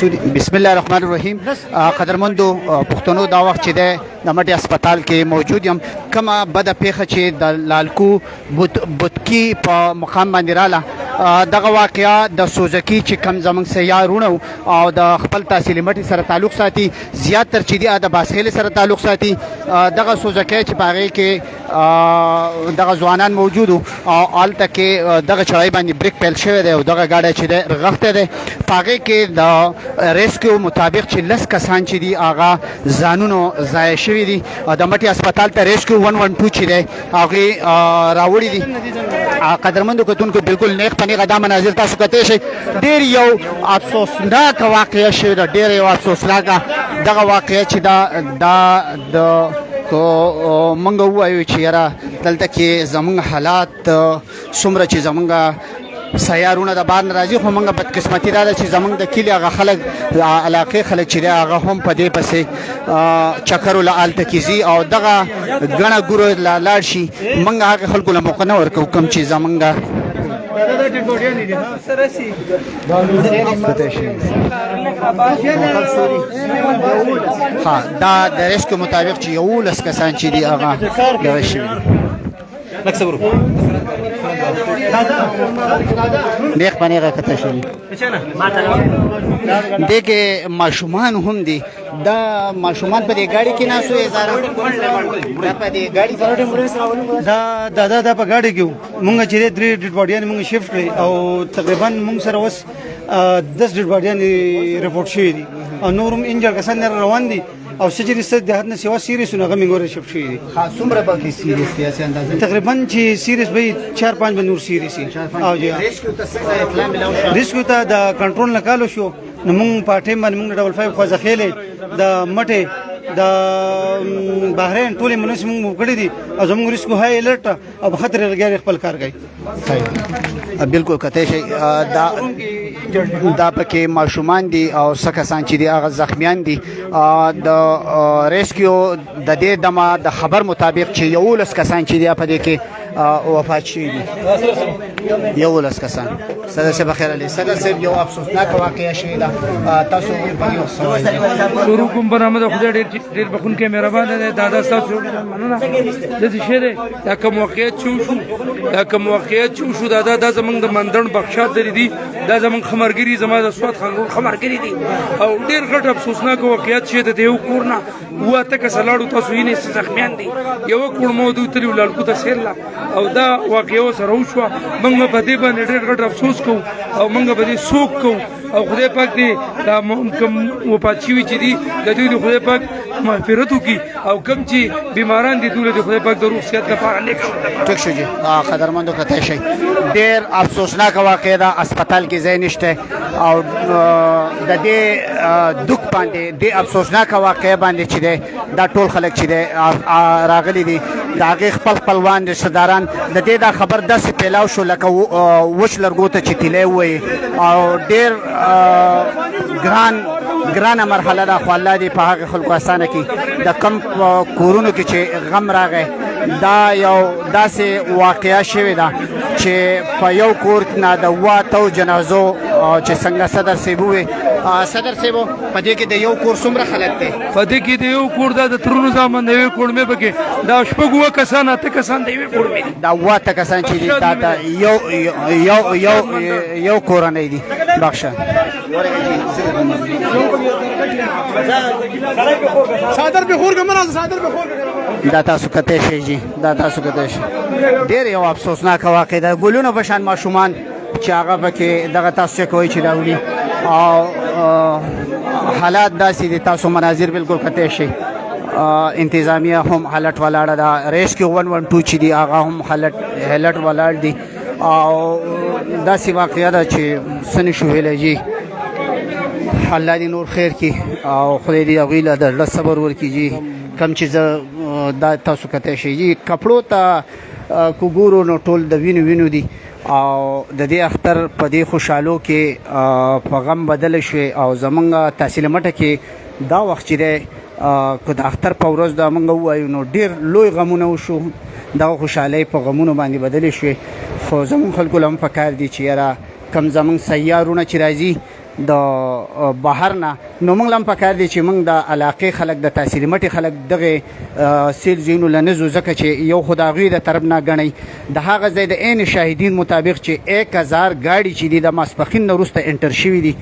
بسم الله الرحمن الرحیم. قدرمندو پښتنو دا وخت چې د مټي هسپتال کې موجود یم، کومه بده پیښه چې د لالکو بوتکی په مقام باندې رااله، دغه واقعیا د سوزکی چې کم زمنګ سیارونه او د خپل تحصیلي مټي سره تعلق ساتي، زیاتره چې دی د باسخیل سره تعلق ساتي. دغه سوزکی چې باغې کې دغه ځوانان موجود او آلته کې دغه چړای باندې بریک پیل شوی دی او دغه گاډی چې دی رغښته دی. باغې کې د ریسکیو مطابق چې 10 کسان چې دي هغه ځانونو ضایع شوي دي. د مټي هسپتال ته ریسکیو 112 چې دی هغې راوړي دي. قدرمندو کتونکو بالکل نیغ په نیغه دا مناظر تاسو کتلی شئ. ډېر یو افسوسناکه واقعه شوې ده، ډېر یو افسوسناکه دغه واقعه چې دا د موږ ووایو چې یاره دلته کې زموږ حالات څومره چې زموږ سیارونه د بار نه راځي، خو موږ بدقسمتي دا ده چې زموږ د کلي هغه خلک علاقې خلک چې دی هغه هم په دې پسې چکرو له هلته کې ځي او دغه ګڼه ګوره له لاړ شي. موږ هغې خلکو له موقع نه ورکوو کوم چې زموږ دا د ریسکو مطابق چې 11 کسان چې دي هغه دغه شوي دیخ په نیغه کته شوي. دې کې ماشومان هم دي. دا ماشومان په دې ګاډي کې ناست وي، دا په دې ګاډي دا په ګاډي کې مونږ چې 3 ډیډ باډیان مونږ شفټ کړي او تقریبا مونږ سره اوس 10 ډیډ باډیان ریپورټ شوي دي او نور هم انجر کسان روان دي او سجري ست د هدنه سیوا سیریس نه غمي ګوره شپ شي. څومره باقي سیریس دي اساس اندازه تقریبا چې سیریس به 4-5 بنور سیریس او جی ریسکو ته څنګه اطلاع ملو؟ ریسکو ته د کنټرول نه کالو شو نو مونږ په ټیم باندې مونږ ډبل 5 خوځه خېلې د مټه د بحرین ټولې مناسب مونږ کړې دي او زموږ ریسکو هاي الرټ او خطر لګي خپل کار کوي. بالکل کته شي دا پکې ماشومان دي او سکسان چې دي هغه زخمیان دي. د ریسکیو د دې دمه د خبر مطابق چې 11 کسان چې دي په دې کې وفات شوي دي. 11 کسان. صدر صاحب بخیر علي. صدر صاحب یو افسوسناک واقعه شوې ده، تاسو په یو شروع کوم برآمد خدای ډېر بخون کې مهربان دی. دادا تاسو مننه د دې شعر دا کوم واقعیت شو دادا دا زمونږ د مندړ بخشات لري دي، دا زمونږ خمرګری زما د سواد خانګور خمرګری دي او ډېر غټ افسوسناک واقعیت چې د یو کور نه واته کسلاړو تاسو یې نه زخمیان دي. یو کور موضوع تلو لړکو ته سیرلا او دا واقعیو سره وشو. موږ په دې باندې ډېر غټ افسوس کوو او موږ په دې سوک کوو او خدای پاک دې دا کوم وفات شوي چې دي د دوی د خدای پاک مغفرت وکړي او کوم چې بیماران دي دوی د خدای پاک د روغ صحت لپاره نیک ټیک شو جی. قدرمندو کته شي ډېر افسوسناک واقعه ده. هسپتال کې ځای نشته او د دې دوک باندې د افسوسناک واقعه باندې چې ده دا ټول خلک چې ده راغلي دي د هغې خپلوان رشته داران د دې دا خبر داسې پیلاو شو لکه وچ لرګو ته چې تیلی ووایي او ډېر ګرانه مرحله ده. خو الله دې په هغې خلکو اسانه کړي. د کم کورونو کې چې غم راغی دا یو داسې واقعه شوې ده چې په یو کور نه د 8 جنازو چې څنګه صدر صاحب ووی. صدر صاحب په دې کې د یو کور څومره خلک دی؟ په دې کې د یو کور دا د ترونو زامن د یوې کورمې پکې دا شپږ 7 کسان 8 کسان د یوې کورمې دي. دا 8 کسان چې دي دا د یو کورنۍ دي. بخښه دا تاسو کته شي جی، دا تاسو کته شي. ډېر یو افسوسناک واقعه ده. ګلونو په شان ماشومان چې هغه پکې دغه تاسو کوي چې راولي او حالات داسې دي. تاسو مناظر بالکل کته شي. انتظامیه هم حالت ولاړه ده. ریسکیو 112 چې دي هغه هم حالت ولاړ دي او داسې واقعه ده چې څه نشو ویلی جی. الله دې نور خیر کړي او خدای دې هغوی له د صبر ورکړي جی. کم چې زه دا تاسو کتی شئ جی کپړو ته که ګورو نو ټول د وینو دي او د دې اختر په دې خوشحالو کې په غم بدله شوې او زمونږ تحصیل مټه کې دا وخت چې دی که د اختر په ورځ دا موږ ووایو نو ډېر لوی غمونه وشو. دغه خوشحالۍ په غمونو باندې بدلې شوې. خو زمونږ خلکو له هم پکار دي چې یاره کم زمونږ سیارونه چې راځي د بهر نه نو موږ هم پکار دي چې موږ د علاقې خلک د تاثیر مټي خلک دغه سیل زینو لنزو ځکه چې یو خداغوی د طرف نه غني د هغه ځای د عین شاهدین مطابق چې 1000 گاډي چې د ماسپخین وروسته انټر شوی دي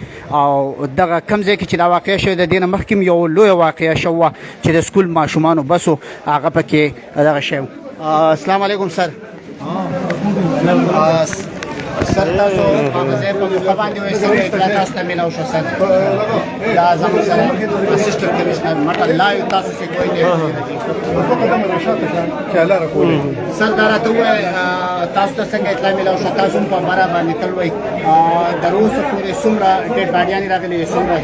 او دغه کم ځای کې چې دا واقع شوی د دینه مخکیم یو لوی واقع شو چې د سکول ماشومان بسو هغه پکې دغه شی السلام علیکم سر سر تاسو هغه ځای په مخ باندې وایي څنګه اطلاع تاسو ته ملاو شو سر دا زموږ سره اسسټنټ کمشنر مټ لایو تاسو څه کوی نه سر دا راته وایي تاسو ته څنګه اطلاع ملاو شو تاسو په بارا باندې تل وایي دروسه پورې څومره ډېډ باډیان راغلي څومره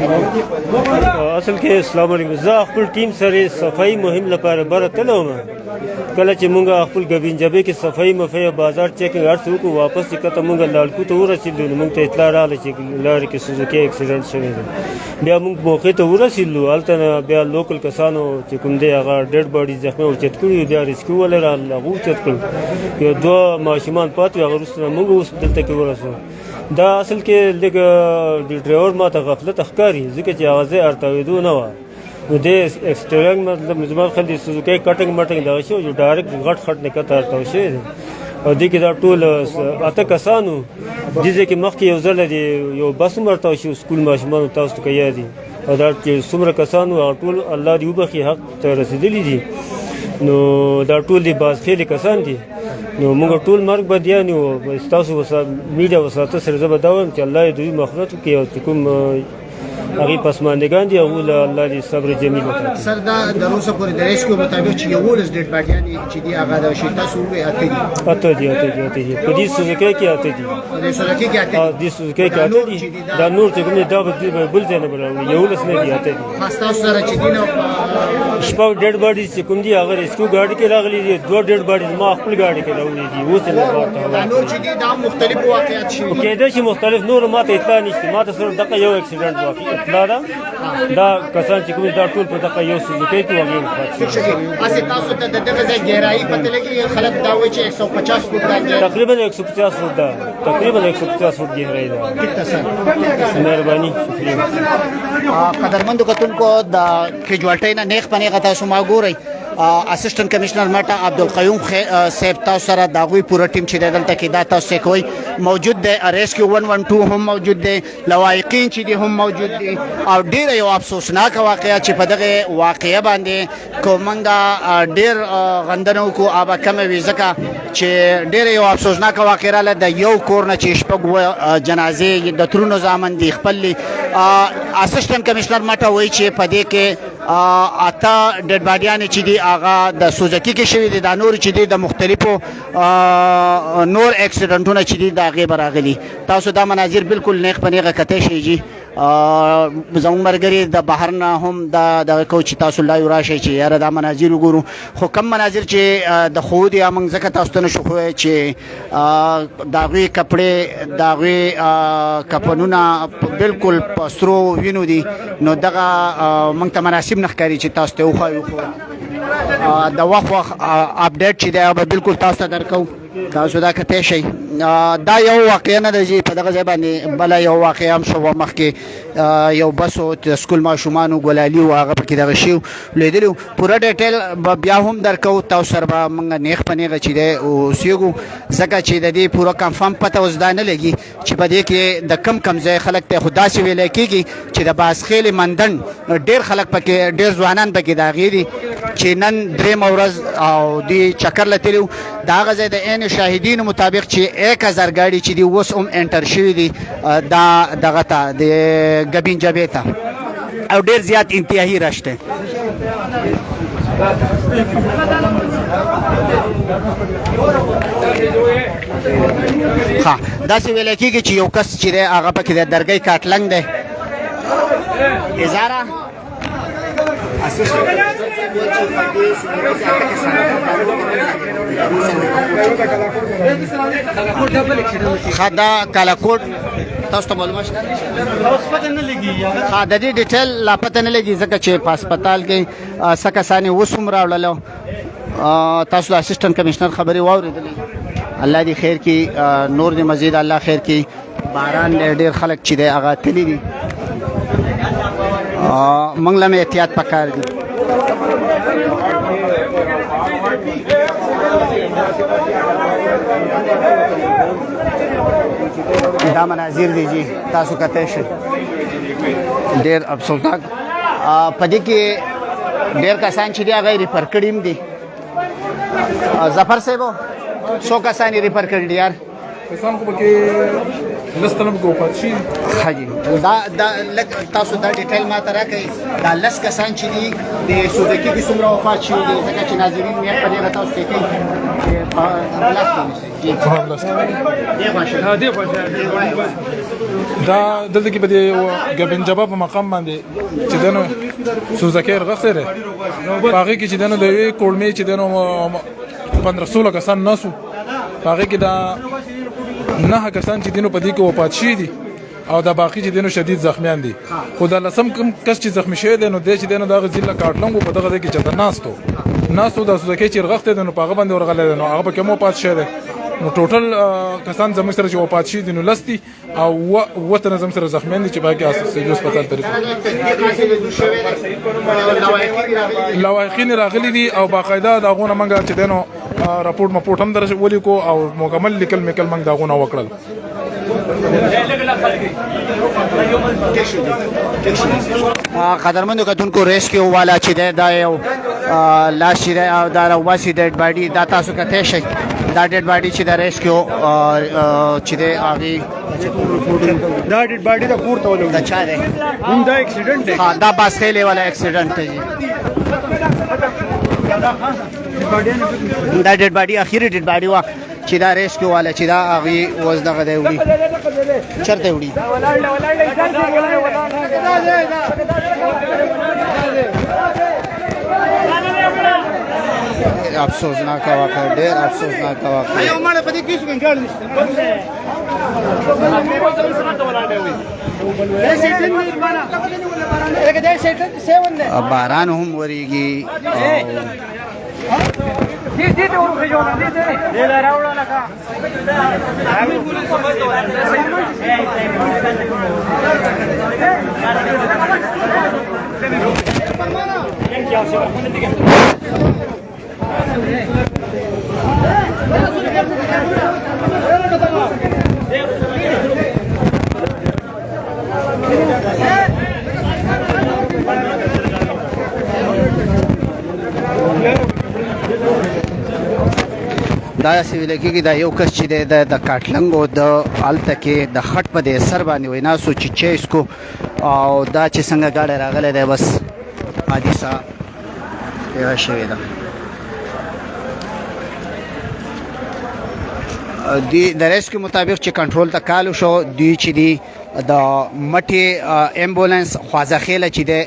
اصل کې السلام علیکم زه خپل ټیم سره صفائی مهم لپاره بره تلم کله چې مونږ خپل غوینځبه کې صفائی مفه بازار چیک غړ څو واپس کته مونږ لالکو ته ورسېدو مونږ ته اطلاع راغله چې لارې کې سوزوکی اکسیډنټ شوی دی بیا مونږ موقع ته ورسېدو هلته بیا لوکل کسانو چې کوم دی هغه ډیډ باډي زخمي اوچت کړي بیا ریسکیو والا راغله هغه اوچت کړل یو دوه ماشومان پاتې هغه وروسته مونږ اوس دلته کې ورسېدو دا اصل کې لږ د ډرایور ما ته غفلت ښکاري ځکه چې هغه ځای ارتاوېدو نه وه نو د ایکسټرنګ مطلب زما خیال دی سوزوکی کټنګ مټنګ دغه شی چې ډایرکټ غټ خټ نه کته ارتاو شوی دی او دې کې دا ټول اته کسانو دې ځای کې مخکې یو ځل دی یو بس هم ورتاو شو سکول ماشومانو تاسو ته که یاد دي او دا چې څومره کسانو هغه ټول الله دې وبخي حق ته رسېدلي دي نو دا ټول دي بازخیلې کسان دي نو موږ ټول مرګ بدیان یو ستاسو میډیا وساته سره زه به دا وایم چې الله دې دوی مغفرت وکړي او چې کوم هغه پسماندگان دي او الله دې صبر جمیل وکړي سر دا دروسه پورې د ریسکیو مطابق چې یو ولس ډیډ باډیان چې دی هغه د شي تاسو وې اته دي په دې سوزوکی کې اته دي د سوزوکی کې اته دي سوزوکی کې اته دي دا نور چې کوم دا به بل ځای نه بلوي یو ولس نه دي اته دي خاص تاسو سره چې دینه شپږ ډیډ باډي چې کوم دي هغه ریسکیو ګاډي کې راغلي دي دوه ډیډ باډي ما خپل ګاډي کې راوړي دي اوس نه ورته دا نور چې دي دا مختلف واقعیت شي کېدای شي مختلف نور ماته اطلاع نشته ماته صرف دغه یو اکسیډنټ واقع اطلاع ده دا کسان چې کوم دا ټول په دغه یو سوزوکی کې واقع اسه تاسو ته دغه ځای ګیرایي پته لګي خلک دا وایي چې 150 فوټ دا تقریبا 150 فوټ ده تقریبا 150 فوټ ګیرایي ده مهرباني شکریہ قدرمنو کتونکو د کیجوالټی نه نیخ پنه غتا سما ګوري اسسټنټ کمشنر ماټا عبدالقیوم صاحب تاسو سره داغوی پوره ټیم چې دلته کې دا تاسو کوي موجود دی ریسکیو 112 هم موجود دی لوایقین چې دي هم موجود دي او ډیر یو افسوسناک واقعیا چې په دغه واقعیا باندې کومنګا ډیر غندنو کو ابا کم وی زکه چې ډیر یو افسوسناک واقعیا له د یو کور نه چې شپږ جنازې د ترونو ځامن دي خپل اسسټنټ کمشنر ماټا وایي چې په دې کې اته ډیډ باډیان چې دي هغه د سوزوکی کې شوی دي دا نور چې دي د مختلفو نور اکسیډنټونو چې دي دا غیب راغلي تاسو دا مناظر بالکل نیخ پنیغه کته شي جی زموږ مرګري د بهر نه هم د کوچ تاسو لا راشي چې یاره دا مناظر وګورو خو کم مناظر چې د خو دي موږ ځکه تاسو ته نشو خو چې داغوی کپڑے داغوی کپنونه بالکل پسترو وینو دي نو دغه موږ ته مناسب نخکاری چې تاسو ته وخایو د وخت اپډیټ چې دا بالکل تاسو ته درکو تاسو دا کته شي دا یو واقعیا نه دی په دغه ځای باندې بل یو واقعیا هم شو مخکې یو بسو سکول ماشومان ګولالي او هغه پکې دغه شی لیدلو پوره ډیټیل بیا هم درکو تاسو سره موږ نیخ پنیغه چې دی او سیګو ځکه چې د دې پوره کنفرم پته اوس دا نه لګي چې په دې کې د کم ځای خلک ته خدا سي ویل کېږي چې د باسخیل مندن ډیر خلک پکې ډیر ځوانان پکې دا غيري چې نن درې مورز او دی چکر لتلو دا غزه د عین شاهدین مطابق چې 1000 گاډي چې دی اوس هم انټر شوی دي دا دغه ته د غبین جبهه او ډیر زیات انتهایی راشته ها دا څه ویل کېږي چې یو کس چې هغه پکې د درګۍ کاټلنګ دی ازاره خدا کالاکوټ تاسو ته معلومه شته پته نه لګي ها د دې ډیټیل لا پته نه لګي ځکه چې په هسپتال کې سکه وسوم راوړلو تاسو د اسسټنټ کمشنر خبري واورېدلې الله دې خیر کې نور دې مزید الله خیر کې باران ډېر خلک چې دی هغه تللی دي موږ له احتیاط پکار دي. دا مناظر دي جی تاسو کته شئ ډېر افسوسناک پدې کې ډېر کسان چې دی هغه ریفر کړي دي. ظفر صاحب څو کسان یې ریفر کړي یار کسان خو پکې لستلم کو پات شي حاجی دا تاسو دا ډیټیل ما ته راکړئ دا لس کسان چې دي د سودکي کې څومره وفات شوي دي ځکه چې ناظرین مې په دې تاسو ته کوي دا دلته کې په دې ګبن جواب مقام باندې چې دنو سوزکیر غخته ده باغې کې چې دنو د وی کولمې چې دنو 1500 کسان ناسو باغې کې دا نه کسان چې دینو په دې کې وفات شي دي او دا باقي چې دینو شدید زخمیان دي. خو دا لسم کم کس چې زخمی شوی دی نو د چې دینو دغه ضلع کاټلنګو په دغه کې چته ناستو د سوزکې چې رغخته دي نو په هغه باندې ورغلی دی نو هغه په کې مو پات شوی دی نو ټوټل کسان زموږ سره چې وفات شي دي نو لستی او وطن زموږ سره زخمیان دي چې باقي اساسي هسپتال ته لوایقین راغلي دي او باقاعده دغه منګه چې دینو راپورټ هم درش ولیکو او مکمل لیکل منګ دغه وکړل. قدرمنو کتونکو ریسکیو والا چې دا یو لاس چې دا راوباسي ډیډ باډي دا تاسو کته شي دا ډیډ باډي چې دا ریسکیو چې دا هغه دا ډیډ باډي دا پورته ولګ دا چا دی هم دا اکسیډنټ دی. ها دا باسخېلې والا اکسیډنټ دی دا ډیډ باډي اخیری ډیډ باډي وا چې دا ریسکیو والا چې دا هغه وز دغه دی وړي چرته وړي افسوسناک واقع ډېر افسوسناک واقع باران هم وریږي دا سویل کېږي دا یو کس چې د کاټلنګو د هلته کې د خټ په دې سر باندې ویناسو چې چیسکو او دا چې څنګه ګاډی راغلی دی بس حادثه تېره شوې ده. د ریسکیو مطابق چې کنټرول ته کال شو دوی چې دی د مټې امبولانس خوازخېله چې دی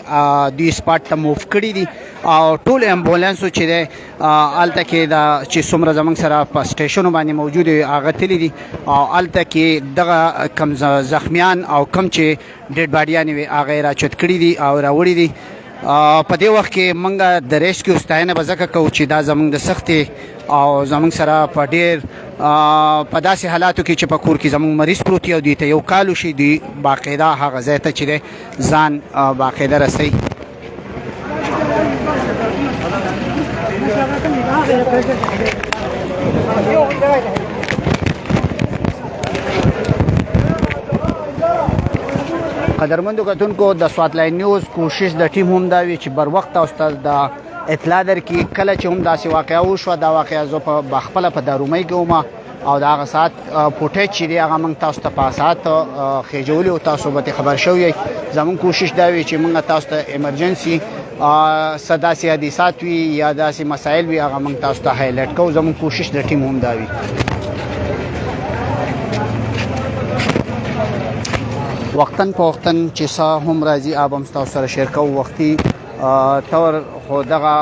دوی سپاټ ته موف کړي دي او ټول امبولانسو چې دی هلته کې د چې څومره زموږ سره په سټیشنو باندې موجود وي هغه تللي دي او هلته کې دغه کم زخمیان او کم چې ډیډ باډیانې وي هغه یې راچت کړي دي او راوړي دي. په دې وخت کې موږ د ریسکیو ستاینه به ځکه کوو چې دا زموږ د سختې او زموږ سره په ډېر په داسې حالاتو کې چې په کور کې زموږ مریض پروت وي او دوی ته یو کال وشي دوی باقاعده هغه ځای ته چې دی ځان باقاعده رسوي. قدرمندو کتونکو د سوات لاین نیوز کوشش د ټیم هم دا وی چې بر وخت تاسو ته د اطلاع درکې کله چې هم داسې واقعه وشوه دا واقعه زه په خپله په دارومۍ کې وم او د هغه ساعت فوټیج چې دی هغه موږ تاسو ته په ساعت خېجولي او تاسو به خبر شوی زموږ کوشش دا وی چې موږ تاسو ته ایمرجنسي څه داسې حادثات وي یا داسې مسایل وي هغه موږ تاسو ته هایلایټ کوو زموږ کوشش د ټیم هم دا وي. وختن په وختن چې څه هم راځي آب هم تاسو سره شیر کوو وختي تور خو دغه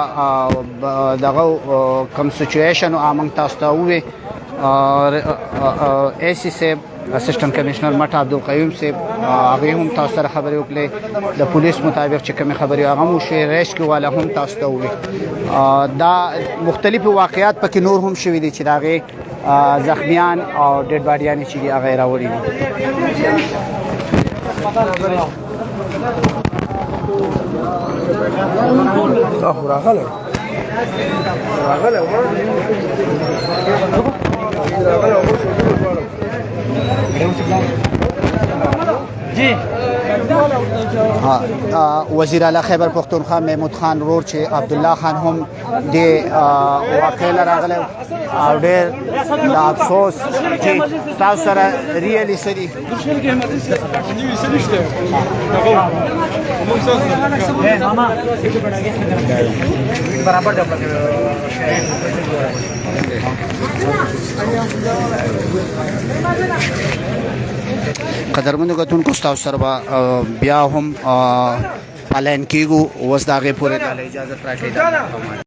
کم سچویشن او موږ تاسو ته ووایو اے سی صاحب اسسټنټ کمشنر مټ عبدالقیوم صاحب هغه هم تاسو سره خبرې وکړې د پولیس مطابق چې کومې خبرې هغه مو شوې ریسکیو والا هم تاسو ته ووایي دا مختلفو واقعیات پکې نور هم شوي دي چې د هغې زخمیان او ډیډ باډیانې چې دي هغه یې راوړي دي. راغله جی وزیر اعلی خیبر پختونخوا محمود خان رور چې عبد الله خان هم د واقعې نه راغلی او ډېر د افسوس چې تاسو سره ریلي سړي قدرمنو کتونکو ستاسو سره به بیا هم پالین کېږو اوس د هغې پورې د اجازت راکړئ.